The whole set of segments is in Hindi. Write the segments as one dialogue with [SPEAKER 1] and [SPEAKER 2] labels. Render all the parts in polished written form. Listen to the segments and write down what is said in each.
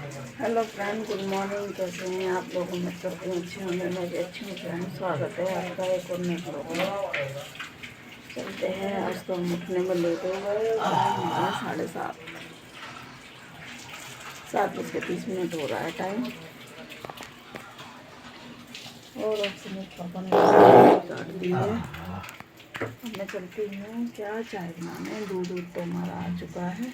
[SPEAKER 1] Hello friend, good morning. कैसे हैं आप लोग? उम्मीद करती हूँ अच्छे होंगे। मैं भी अच्छी हूँ फ्रेंड। स्वागत है आपका एक और नए ब्लॉग में। चलते हैं। आज तो हम उठने में लेट हो गए। टाइम हो रहा है 7:30, 7:30 हो रहा है टाइम। और अब से पापा ने काट दी है। अब मैं चलती हूँ क्या चाय बनाने। दूध तो हमारा आ चुका है।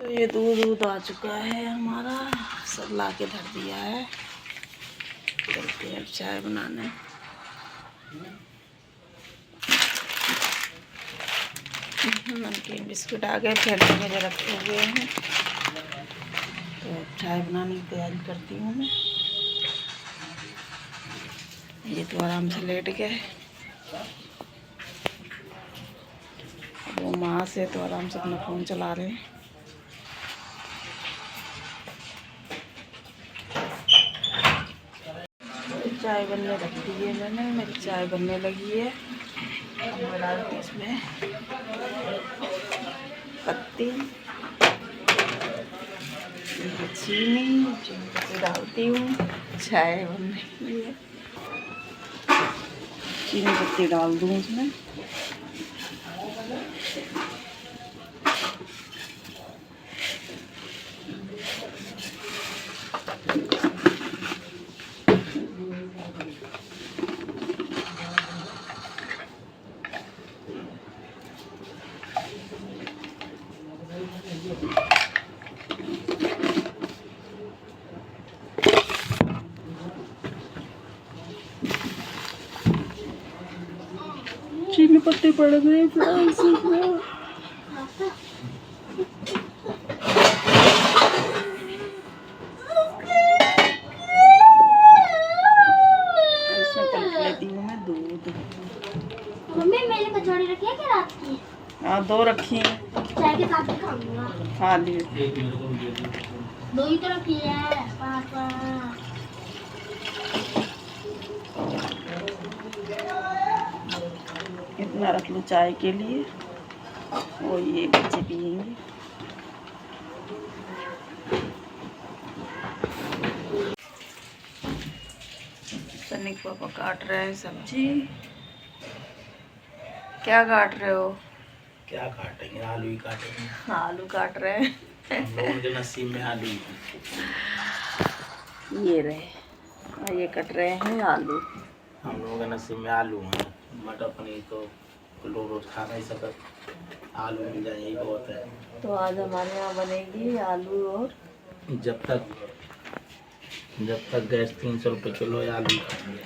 [SPEAKER 1] तो ये दूध आ चुका है हमारा, सब ला के धर दिया है। चलते हैं चाय बनाने। नमकीन बिस्कुट आ गए, फैले में रखे हुए हैं। तो अब चाय बनाने की तैयारी करती हूँ मैं। ये तो आराम से लेट गए। वो माँ से तो आराम से अपना फ़ोन चला रहे हैं। चाय बनने रख दी है मैंने। मेरी चाय बनने लगी है। अब मैं डालती हूँ इसमें पत्ती, चीनी पत्ती डालती हूँ। चाय बन रही है। चीनी पत्ती डाल दूँ उसमें। चीनी पत्ती पड़ गई फ्रेंड्स इसमें। लेती हूँ मैं दूध।
[SPEAKER 2] मम्मी मैंने कचौड़ी रखी है क्या रात की?
[SPEAKER 1] हाँ, 2 रखी हैं।
[SPEAKER 2] चाय के साथ भी खाऊंगा।
[SPEAKER 1] खा ली।
[SPEAKER 2] 2 ही तो रखी है पापा।
[SPEAKER 1] इतना रख लो चाय के लिए। और ये बच्चे पियेंगे। सनी के पापा काट रहे हैं सब्जी। क्या काट रहे हो?
[SPEAKER 3] क्या काटेंगे? आलू ही काटेंगे।
[SPEAKER 1] आलू काट रहे हैं।
[SPEAKER 3] हम लोगों के नसीब में आलू ही।
[SPEAKER 1] ये रहे और ये कट रहे हैं आलू।
[SPEAKER 3] हम लोगों के नसीब में आलू हैं। मटर पनीर तो लोग रोज खा नहीं सकते। आलू मिल जाए यही बहुत है।
[SPEAKER 1] तो आज हमारे यहाँ बनेगी आलू और
[SPEAKER 3] जब तक गैस 300 रुपये किलो है, आलू खाएंगे।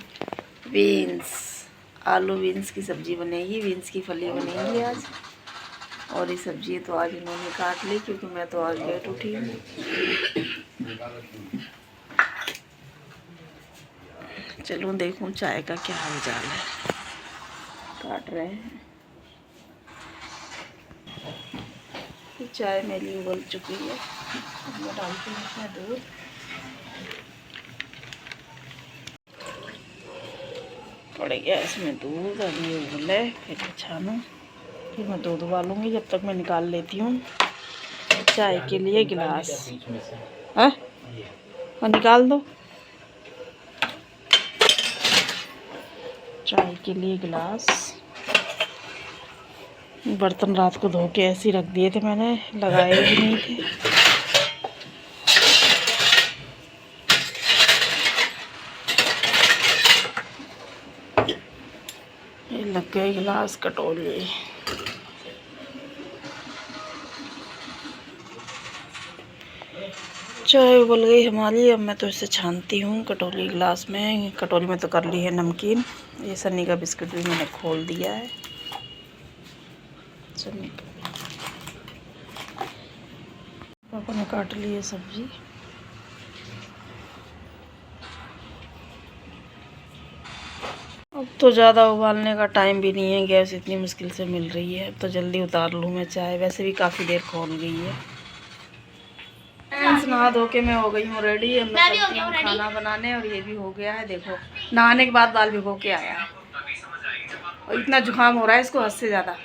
[SPEAKER 1] बीन्स, आलू बीन्स की सब्जी बनेगी। बीन्स की फली बनेगी आज। और ये सब्जी तो आज इन्होंने काट ली क्योंकि मैं तो आज लेट उठी हूँ। चलो देखूं चाय का क्या हाल चाल है। काट रहे हैं। तो चाय मेरी उबल चुकी है। मैं डालती हूँ इसमें दूध। पड़ गया इसमें दूध। अब ये उबले फिर छानूँ। फिर मैं दूध उबालूँगी। जब तक मैं निकाल लेती हूँ चाय के लिए गिलास। हाँ, और निकाल दो चाय के लिए गिलास। बर्तन रात को धो के ऐसे ही रख दिए थे मैंने, लगाए भी नहीं थे। ये लग गए गिलास कटोरी। चाय उबल गई हमारी। अब मैं तो इसे छानती हूँ कटोरी गिलास में। कटोरी में तो कर ली है नमकीन। ये सन्नी का बिस्कुट भी मैंने खोल दिया है। सन्नी पापा ने काट ली है सब्जी। अब तो ज़्यादा उबालने का टाइम भी नहीं है। गैस इतनी मुश्किल से मिल रही है। अब तो जल्दी उतार लूँ मैं चाय। वैसे भी काफ़ी देर खोल गई है। नहा धो के मैं हो गई हूँ रेडी। अब मैं चलती हूँ खाना बनाने। और ये भी हो गया है। देखो, नहाने के बाद दाल भिगो के आया है। और इतना जुकाम हो रहा है इसको हद से ज़्यादा।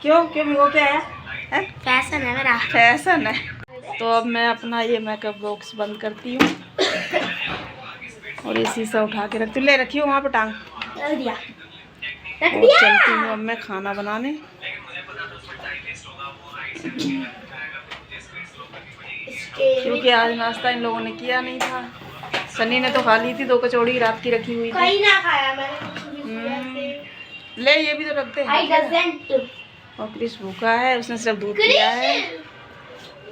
[SPEAKER 1] क्यों भिगो के आया है?
[SPEAKER 2] फैशन है
[SPEAKER 1] फैशन है। तो अब मैं अपना ये मेकअप बॉक्स बंद करती हूँ और ये शीशा उठा के रखती हूँ। ले रखी हूँ वहाँ पर टांग
[SPEAKER 2] रख दिया।
[SPEAKER 1] और चलती हूँ अब मैं खाना बनाने, क्योंकि आज नाश्ता इन लोगों ने किया नहीं था। सनी ने तो खा ली थी 2 कचौड़ी रात की रखी हुई थी।
[SPEAKER 2] कहीं ना खाया मैंने कुछ भी।
[SPEAKER 1] ले ये भी तो रखते हैं। और क्रिश भूखा है, उसने सिर्फ दूध पिया है,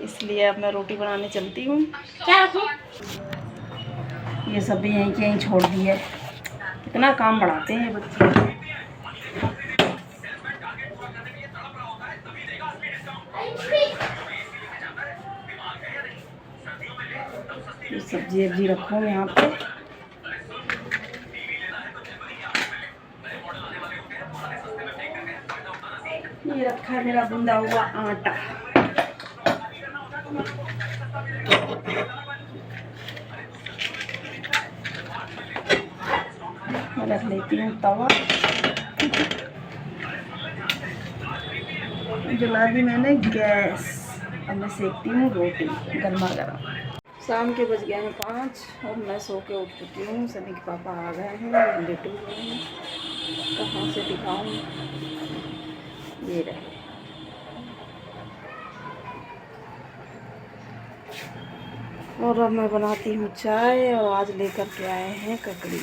[SPEAKER 1] इसलिए अब मैं रोटी बनाने चलती हूँ।
[SPEAKER 2] क्या रखूं?
[SPEAKER 1] ये सब भी यहीं के यहीं छोड़ दी है। कितना काम बढ़ाते हैं बच्चे। ये सब्जी वब्जी रखो यहाँ पे। ये रखा है मेरा गूंदा हुआ आटा। मैं रख लेती हूँ तवा। जला दी मैंने गैस। अब मैं सेकती हूँ रोटी गर्मा गर्म। शाम के बज गए हैं 5 और मैं सो के उठ चुकी हूँ। सनी के पापा आ गए हैं, लेटे हुए हैं। कहाँ से दिखाऊँ, ये रहे। और अब मैं बनाती हूँ चाय और आज लेकर के आए हैं ककड़ी।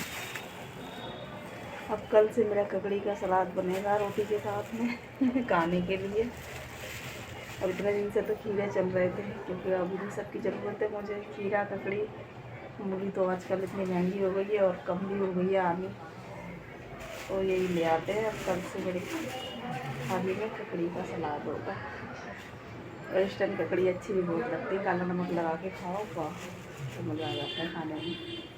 [SPEAKER 1] अब कल से मेरा ककड़ी का सलाद बनेगा रोटी के साथ में खाने के लिए। और इतने दिन से तो खीरे चल रहे थे, क्योंकि अभी भी सबकी ज़रूरत है मुझे। खीरा ककड़ी मूली तो आजकल इतनी महंगी हो गई है और कम भी हो गई है आनी, तो यही ले आते हैं। अब कल से मेरे थाली में ककड़ी का सलाद होगा। और इस टाइम ककड़ी अच्छी भी बहुत लगती है, काला नमक लगा के खाओ तो मज़ा आ जाता है खाने में।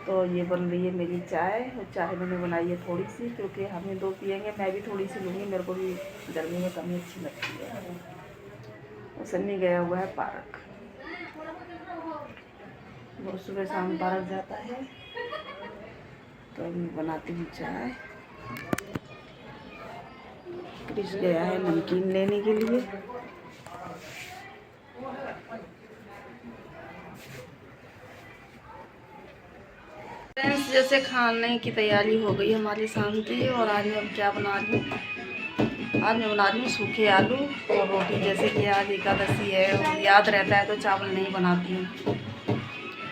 [SPEAKER 1] तो ये बन रही है मेरी चाय। और चाय मैंने बनाई है थोड़ी सी, क्योंकि हमें 2 पियेंगे, मैं भी थोड़ी सी लूँगी, मेरे को भी गर्मी में कमी अच्छी लगती है। और सन्नी गया हुआ है पार्क, वो सुबह शाम पार्क जाता है। तो मैं बनाती हूँ चाय। क्रिश गया है नमकीन लेने के लिए। फ्रेंड्स, जैसे खाने की तैयारी हो गई हमारी शाम की। और आज मैं क्या बना रही हूँ, आज मैं बना रही हूँ सूखे आलू और रोटी। जैसे कि आज एकादशी है और याद रहता है तो चावल नहीं बनाती हूँ।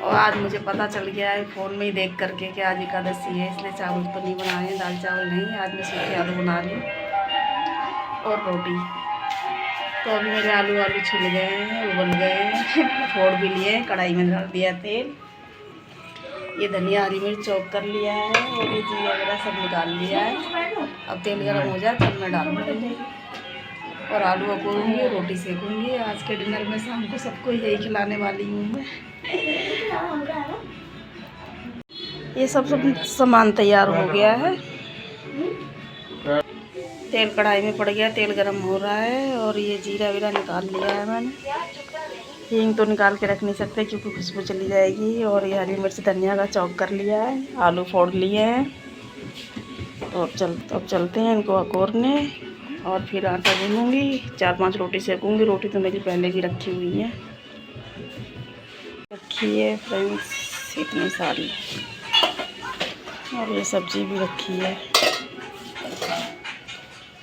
[SPEAKER 1] और आज मुझे पता चल गया है फ़ोन में ही देख करके कि आज एकादशी है, इसलिए चावल तो नहीं बनाए हैं, दाल चावल नहीं। आज मैं सूखे आलू बना रही हूँ और रोटी। तो अभी मेरे आलू छिल गए हैं, उबल गए हैं, फोड़ भी लिए, कढ़ाई में डाल दिया तेल। ये धनिया हरी मिर्च चॉप कर लिया है और ये जीरा वगैरह सब निकाल लिया है। अब तेल गर्म हो जाए तब मैं डालूँगी और आलू अकोरूँगी, रोटी सेकूँगी। आज के डिनर में शाम को सबको यही खिलाने वाली हूँ मैं। ये सब सामान तैयार हो गया है। तेल कढ़ाई में पड़ गया, तेल गर्म हो रहा है। और ये जीरा वीरा निकाल लिया है मैंने। हींग तो निकाल के रख नहीं सकते क्योंकि खुशबू चली जाएगी। और ये हरी मिर्च धनिया का चॉप कर लिया है, आलू फोड़ लिए हैं। तो अब चलते हैं इनको अकोरने और फिर आटा गूँधूँगी, 4-5 रोटी सेकूँगी। रोटी तो मेरी पहले की रखी हुई है, रखी है फ्रेंड्स इतनी सारी। और ये सब्ज़ी भी रखी है।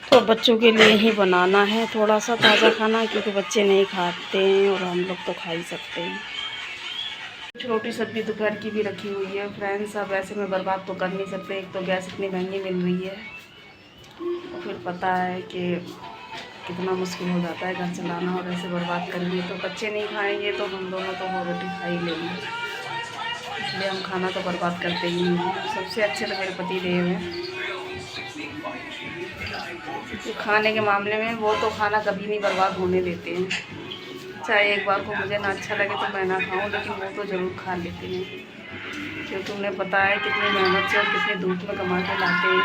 [SPEAKER 1] तो बच्चों के लिए ही बनाना है थोड़ा सा ताज़ा खाना, क्योंकि बच्चे नहीं खाते हैं और हम लोग तो खा ही सकते हैं। कुछ रोटी सब्ज़ी दोपहर की भी रखी हुई है फ्रेंड्स। अब ऐसे में बर्बाद तो कर नहीं सकते, एक तो गैस इतनी महंगी मिल रही है और फिर पता है कि कितना मुश्किल हो जाता है घर चलाना। और ऐसे बर्बाद करेंगे तो बच्चे नहीं खाएंगे तो हम दोनों तो वो रोटी खा ही लेंगे, इसलिए हम खाना तो बर्बाद करते ही नहीं हैं। सबसे अच्छे तो मेरे पति देव हैं, तो खाने के मामले में वो तो खाना कभी नहीं बर्बाद होने देते हैं। चाहे एक बार को मुझे ना अच्छा लगे तो मैं ना खाऊं, लेकिन वो तो ज़रूर खा लेते हैं, क्योंकि उन्हें पता है कितनी मेहनत से और कितनी धूप में कमा के लाते हैं।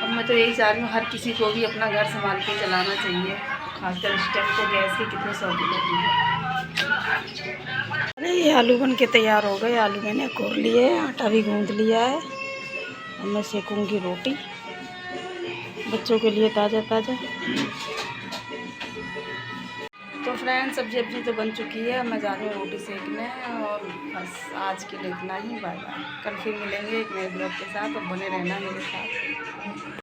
[SPEAKER 1] अब मैं तो यही चाह रही हूँ हर किसी को भी अपना घर संभाल के चलाना चाहिए, खासकर इस टाइम तो गैस की कितनी सहूलियत है। अरे ये आलू बन के तैयार हो गए। आलू मैंने कोर लिए, आटा भी गूँध लिया है। अब मैं सेकूँगी रोटी। बच्चों के लिए ताज़ा ताज़ा। तो फ्रेंड्स सब्जी तो बन चुकी है, मैं जा रही हूँ रोटी सेकने। और बस आज के लिए इतना ही। Bye bye. कल फिर मिलेंगे एक नए ब्लॉग के साथ, और बने रहना मेरे साथ।